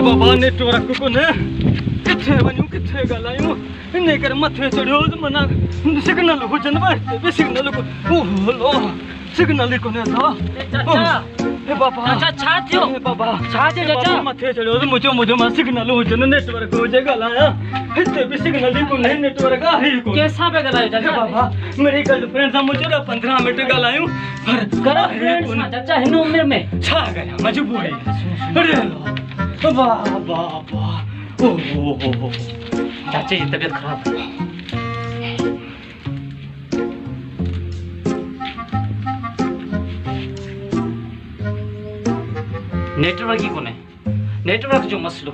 बाबा network को ने किथे वणियो किथे गलायो इने कर मथे चढ़ियो मना सिग्नल हुजन वास्ते बे सिग्नल को ओहो सिग्नल को ने था चाचा ए बाबा चाचा छा थियो ए बाबा छा थियो चाचा मथे चढ़ियो मुझे मा सिग्नल हुजन नेटवर्क हो जे गलाया इते बे सिग्नल को नहीं नेटवर्क आहे को कैसा पे गलायो चाचा बाबा मेरी गर्लफ्रेंड से मुझे 15 मिनट गलायो पर गर्लफ्रेंड चाचा हिन उम्र में छा गया मजबूरी अरे बाबा ओहो चाचा की तबीयत खराब है नेटवर्क ही कोने नेटवर्क जो मसलो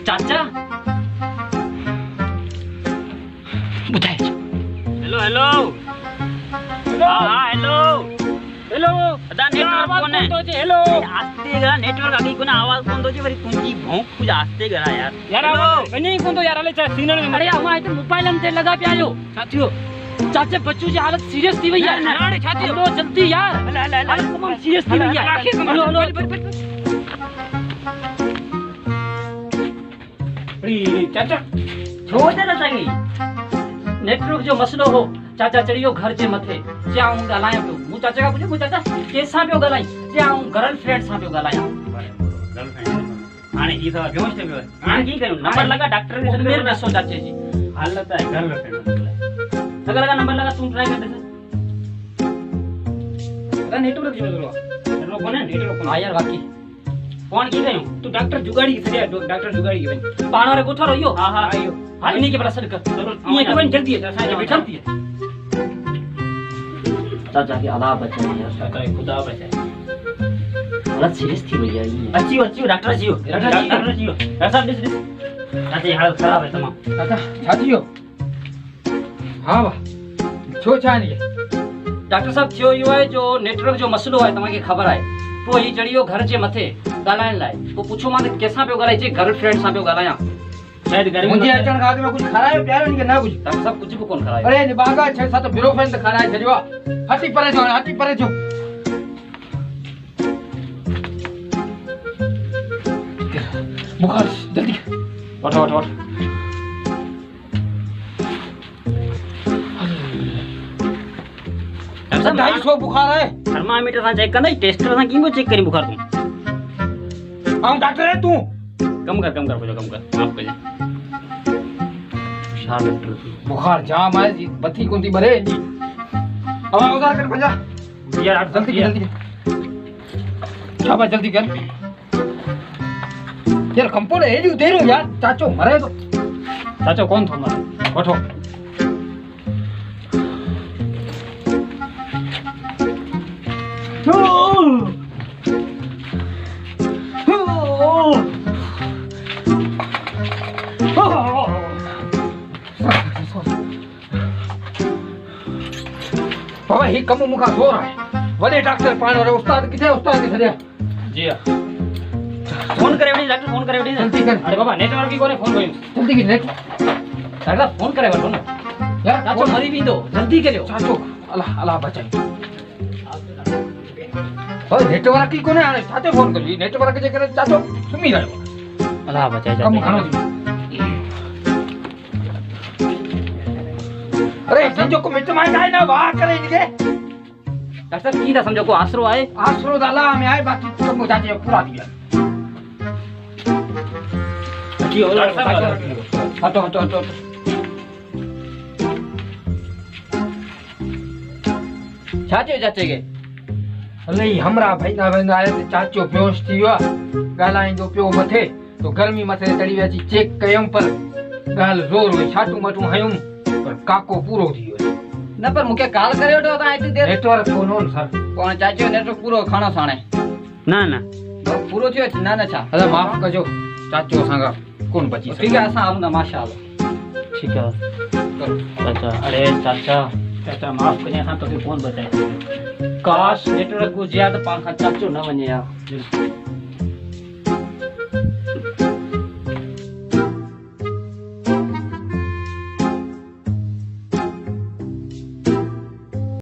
चाचा बुझाए हेलो हेलो हाँ हेलो हेलो अदा नेटवर्क कोने हेलो आस्ते गरा नेटवर्क आगे कोने आवाज कोन दो जे वरी तुंजी भौंक कुछ आस्ते गरा यार नहीं कोन तो यार ले सिग्नल अरे हम आए तो मोबाइल हमसे लगा पे आयो साथियों चाचा बच्चों की हालत सीरियस थी भैया अरे साथियों लो जल्दी यार तमाम सीरियस थी भैया हेलो हेलो चाचा छोड़ देना चाहिए नेटवर्क जो मसलो हो चाचा चढ़ियो घर जे मथे चाऊं गलाया पियो मु चाचा का पूछो मु चाचा केसा पियो गलाई चाऊं गर्लफ्रेंड सा पियो गलाया गर्लफ्रेंड आने ई तो बेहोश थे पियो आने की करू नंबर लगा डॉक्टर ने मेरे दसो चाचे जी हालत है गर्लफ्रेंड अगर लगा नंबर लगा तुम ट्राई कर दे अरे नेटवर्क जो लो नेटवर्क कोने नेटवर्क कोने यार बाकी फोन की गयो तू डॉक्टर जुगाड़ी सरिया डॉक्टर जुगाड़ी के पाणो रे कोठा रहियो हां हां आयो हां इन्हीं के प्रश्न कर चलो ये के बन जल्दी है साइड में बैठती है चाचा की अल्लाह बचाए यार चाचा खुदा बचाए हालत सीरियस थी भैया ये अच्छी डॉक्टर जी ऐसा दिस चाचा हालत खराब है तमाम चाचा छातियो हां बा छो छानी डॉक्टर साहब थियो यो है जो नेटवर्क जो मसलो है तमा के खबर है तो ही चढ़ियो घर जे मथे गालाइन लाए तो पूछो माने कैसा पे गलाय जे गर्लफ्रेंड सा पे गलाया शायद घर मुझे अचन खाद में कुछ खरायो प्यारो नहीं के ना कुछ डॉक्टर साहब कुछ भी कोन खरायो अरे बागा 6-7 ब्यूरोफ्रेंड खराय छजवा हटी परे जो बुखार जल्दी उठ सब 250 बुखार है थर्मामीटर सा चेक करना टेस्टर सा कीमो चेक करी बुखार तू हम डॉक्टर है तू कम कर माफ कर शाह डॉक्टर बुखार जाम है बत्ती कोंती भरे जी अब उधार कर भजा यार जल्दी शाबाश जल्दी कर यार कंपाउंड है जी दे रहो यार चाचो मरे तो चाचो कौन थो मरे उठो बाबा ही कम मुखा सो रहा है वडे डॉक्टर पान और उस्ताद किथे उस्ताद की सरिया जी हां फोन करे वडी डॉक्टर फोन करे वडी जल्दी कर अरे बाबा नेटवर्क की कोने फोन करियो जल्दी की नेट डॉक्टर फोन करे वठो ना यार चाचो मरी भी दो जल्दी करियो चाचो अल्लाह बचाई ओ नेटवर्क की कोने आने चाचो फोन करी नेटवर्क जे करे चाचो सुमी रहो अल्लाह बचाई कम खानो अरे समझो को मिट मार जाए ना वाह करे इनके डॉक्टर की था समझो को आसरो दाला में आए बाकी सब चाचे पूरा दिया की और हटो चाचे के अले हमरा भाई ना आए चाचो बेहोश थी हुआ गालाइन जो पियो मथे तो गर्मी मथे चढ़ी वेची चेक कयम पर गाल जोर हुई छाटू मटू हयूं पर काको पूरो थी न पर मुके काल करयो तो आती देर नेटवर्क कोन सर कोन चाचो नेटवर्क पूरो खानो साणे ना पूरो थियो ना छा अरे माफ कजो चाचो संगा कोन बची ठीक है असा आऊंगा माशाल्लाह ठीक है चाचा अरे चाचा माफ करिए असा तो फोन बचाए काश नेटवर्क को ज्यादा पाखा चाचो न वने यार